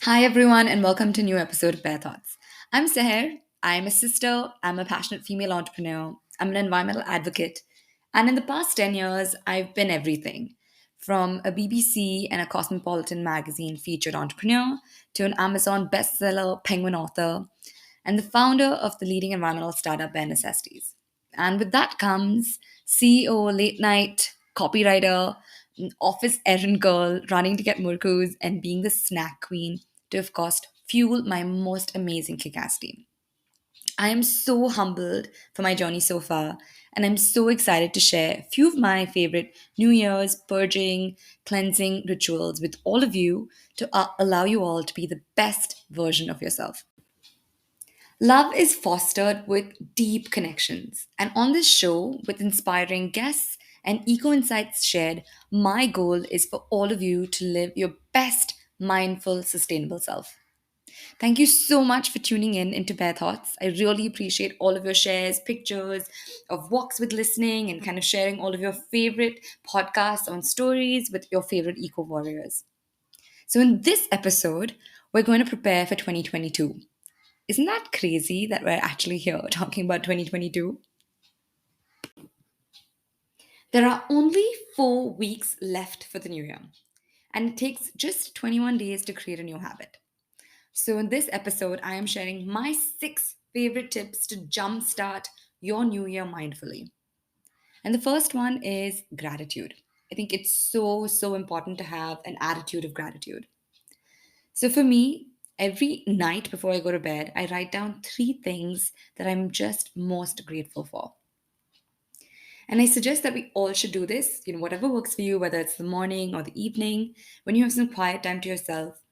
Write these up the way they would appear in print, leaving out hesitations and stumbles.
Hi, everyone, and welcome to a new episode of Bear Thoughts. I'm Seher. I'm a sister. I'm a passionate female entrepreneur. I'm an environmental advocate. And in the past 10 years, I've been everything from a BBC and a Cosmopolitan magazine featured entrepreneur to an Amazon bestseller penguin author and the founder of the leading environmental startup Bare Necessities. And with that comes CEO, late night copywriter, office errand girl, running to get Murkus, and being the snack queen to, of course, fuel my most amazing kick ass team. I am so humbled for my journey so far, and I'm so excited to share a few of my favorite New Year's purging, cleansing rituals with all of you to allow you all to be the best version of yourself. Love is fostered with deep connections. And on this show, with inspiring guests and eco insights shared, my goal is for all of you to live your best, mindful, sustainable self. Thank you so much for tuning in into Bear Thoughts. I really appreciate all of your shares, pictures of walks with listening, and kind of sharing all of your favorite podcasts on stories with your favorite eco warriors. So, in this episode, we're going to prepare for 2022. Isn't that crazy that we're actually here talking about 2022? There are only 4 weeks left for the new year, and it takes just 21 days to create a new habit. So, in this episode, I am sharing my 6 favorite tips to jumpstart your new year mindfully. And the first one is gratitude. I think it's so important to have an attitude of gratitude. So, for me, every night before I go to bed, I write down 3 things that I'm just most grateful for. And I suggest that we all should do this, whatever works for you, whether it's the morning or the evening, when you have some quiet time to yourself,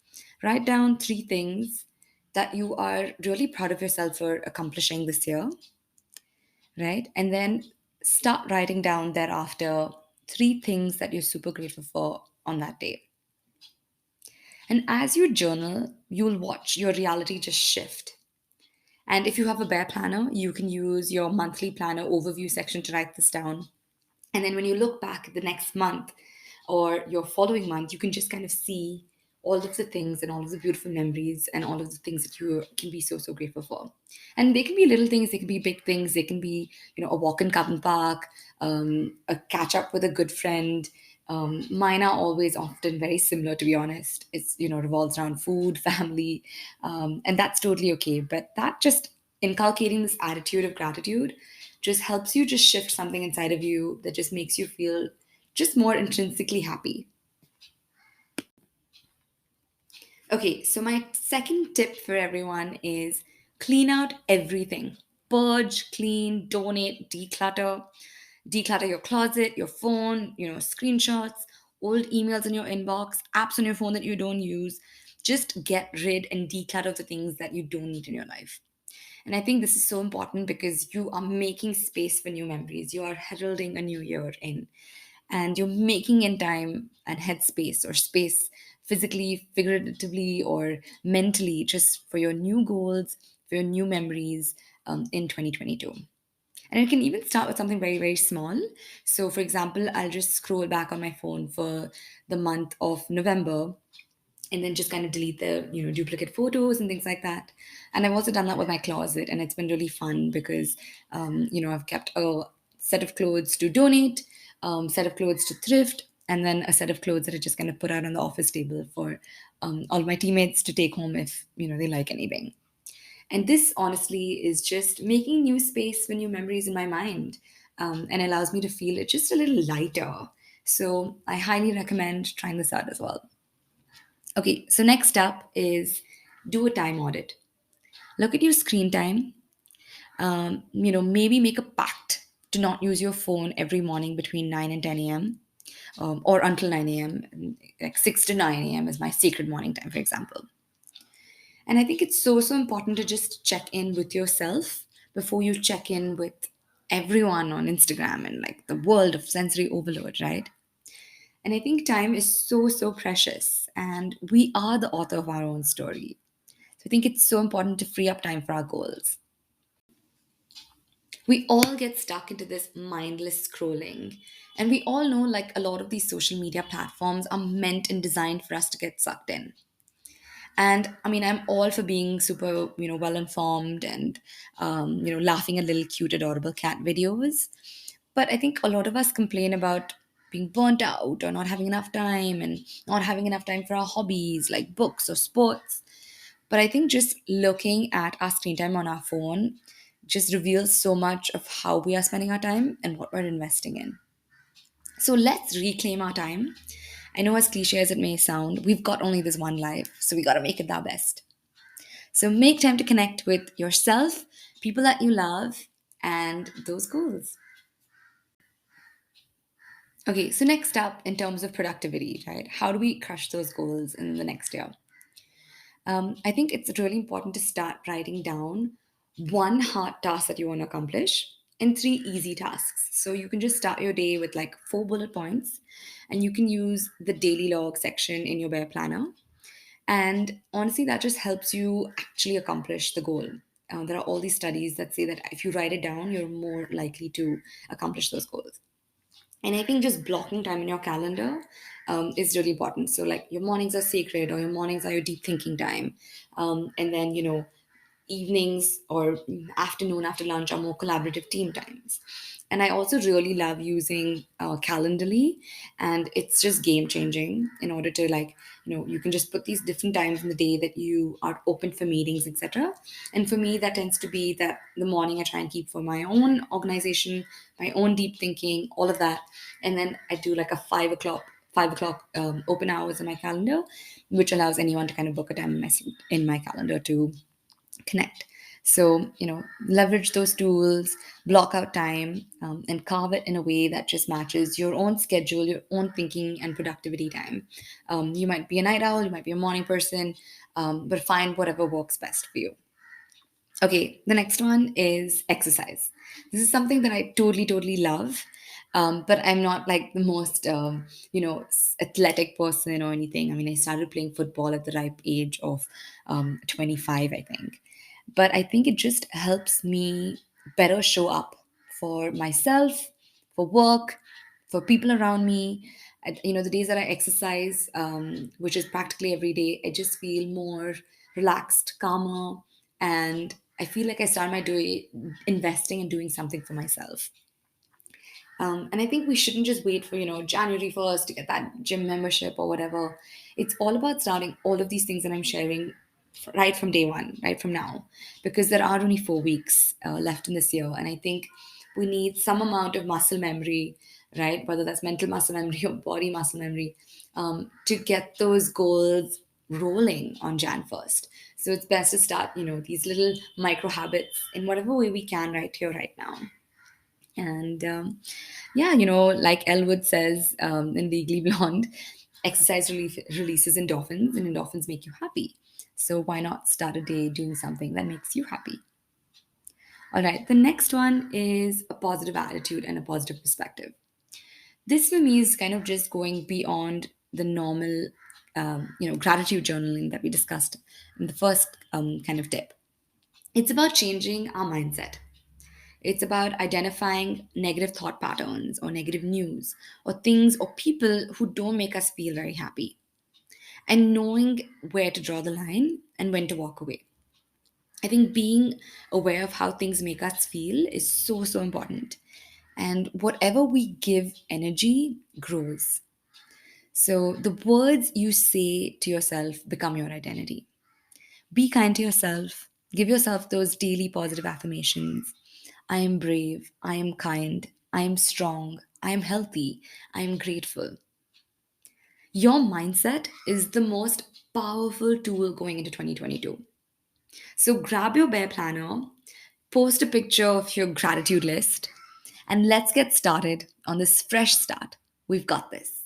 write down 3 things that you are really proud of yourself for accomplishing this year, right? And then start writing down thereafter 3 things that you're super grateful for on that day. And as you journal, you'll watch your reality just shift. And if you have a bear planner, you can use your monthly planner overview section to write this down. And then when you look back the next month or your following month, you can just kind of see all of the things and all of the beautiful memories and all of the things that you can be so grateful for. And they can be little things, they can be big things, they can be, a walk in Covent Park, a catch up with a good friend. Mine are always often very similar, to be honest. It's, revolves around food, family, and that's totally okay. But that just inculcating this attitude of gratitude just helps you just shift something inside of you that just makes you feel just more intrinsically happy. Okay, so my second tip for everyone is clean out everything. Purge, clean, donate, declutter. Declutter your closet, your phone, screenshots, old emails in your inbox, apps on your phone that you don't use. Just get rid and declutter the things that you don't need in your life. And I think this is so important because you are making space for new memories. You are heralding a new year in, and you're making in time and headspace or space physically, figuratively, or mentally just for your new goals, for your new memories in 2022. And it can even start with something very small. So, for example, I'll just scroll back on my phone for the month of November and then just kind of delete the duplicate photos and things like that. And I've also done that with my closet, and it's been really fun because I've kept a set of clothes to donate, set of clothes to thrift, and then a set of clothes that I just kind of put out on the office table for all my teammates to take home if they like anything. And this honestly is just making new space for new memories in my mind, and allows me to feel it just a little lighter. So I highly recommend trying this out as well. Okay, so next up is do a time audit. Look at your screen time. Maybe make a pact to not use your phone every morning between 9 and 10 a.m. Or until 9 a.m. Like 6 to 9 a.m. is my sacred morning time, for example. And I think it's so important to just check in with yourself before you check in with everyone on Instagram and like the world of sensory overload, right? And I think time is so precious, and we are the author of our own story. So I think it's so important to free up time for our goals. We all get stuck into this mindless scrolling. And we all know like a lot of these social media platforms are meant and designed for us to get sucked in. And I mean, I'm all for being super, well informed and, laughing at little cute, adorable cat videos. But I think a lot of us complain about being burnt out or not having enough time and not having enough time for our hobbies like books or sports. But I think just looking at our screen time on our phone just reveals so much of how we are spending our time and what we're investing in. So let's reclaim our time. I know, as cliche as it may sound, we've got only this one life, so we gotta make it our best. So make time to connect with yourself, people that you love, and those goals. Okay, so next up, in terms of productivity, right? How do we crush those goals in the next year? I think it's really important to start writing down one hard task that you want to accomplish and three easy tasks. So you can just start your day with like four bullet points, and you can use the daily log section in your Bear Planner. And honestly, that just helps you actually accomplish the goal. There are all these studies that say that if you write it down, you're more likely to accomplish those goals. And I think just blocking time in your calendar is really important. So, like, your mornings are sacred, or your mornings are your deep thinking time. And then, evenings or afternoon after lunch are more collaborative team times. And I also really love using Calendly, and it's just game changing in order to, like, you can just put these different times in the day that you are open for meetings, etc. And for me, that tends to be that the morning I try and keep for my own organization, my own deep thinking, all of that. And then I do like a 5 o'clock open hours in my calendar, which allows anyone to kind of book a time in my calendar to connect. So, leverage those tools, block out time, and carve it in a way that just matches your own schedule, your own thinking and productivity time. You might be a night owl, you might be a morning person, but find whatever works best for you. Okay, the next one is exercise. This is something that I totally, totally love. But I'm not like the most, athletic person or anything. I mean, I started playing football at the ripe age of 25, I think. But I think it just helps me better show up for myself, for work, for people around me. The days that I exercise, which is practically every day, I just feel more relaxed, calmer, and I feel like I start my day investing and doing something for myself. And I think we shouldn't just wait for, January 1st to get that gym membership or whatever. It's all about starting all of these things that I'm sharing right from day one, right from now, because there are only 4 weeks left in this year. And I think we need some amount of muscle memory, right? Whether that's mental muscle memory or body muscle memory, to get those goals rolling on Jan 1st. So it's best to start, these little micro habits in whatever way we can right here, right now. And yeah, like Elwood says in Legally Blonde, exercise releases endorphins, and endorphins make you happy. So why not start a day doing something that makes you happy? All right, the next one is a positive attitude and a positive perspective. This for me is kind of just going beyond the normal, gratitude journaling that we discussed in the first kind of tip. It's about changing our mindset. It's about identifying negative thought patterns or negative news or things or people who don't make us feel very happy, and knowing where to draw the line and when to walk away. I think being aware of how things make us feel is so, so important. And whatever we give energy grows. So the words you say to yourself become your identity. Be kind to yourself. Give yourself those daily positive affirmations. I am brave. I am kind. I am strong. I am healthy. I am grateful. Your mindset is the most powerful tool going into 2022. So grab your Bear Planner, post a picture of your gratitude list, and let's get started on this fresh start. We've got this.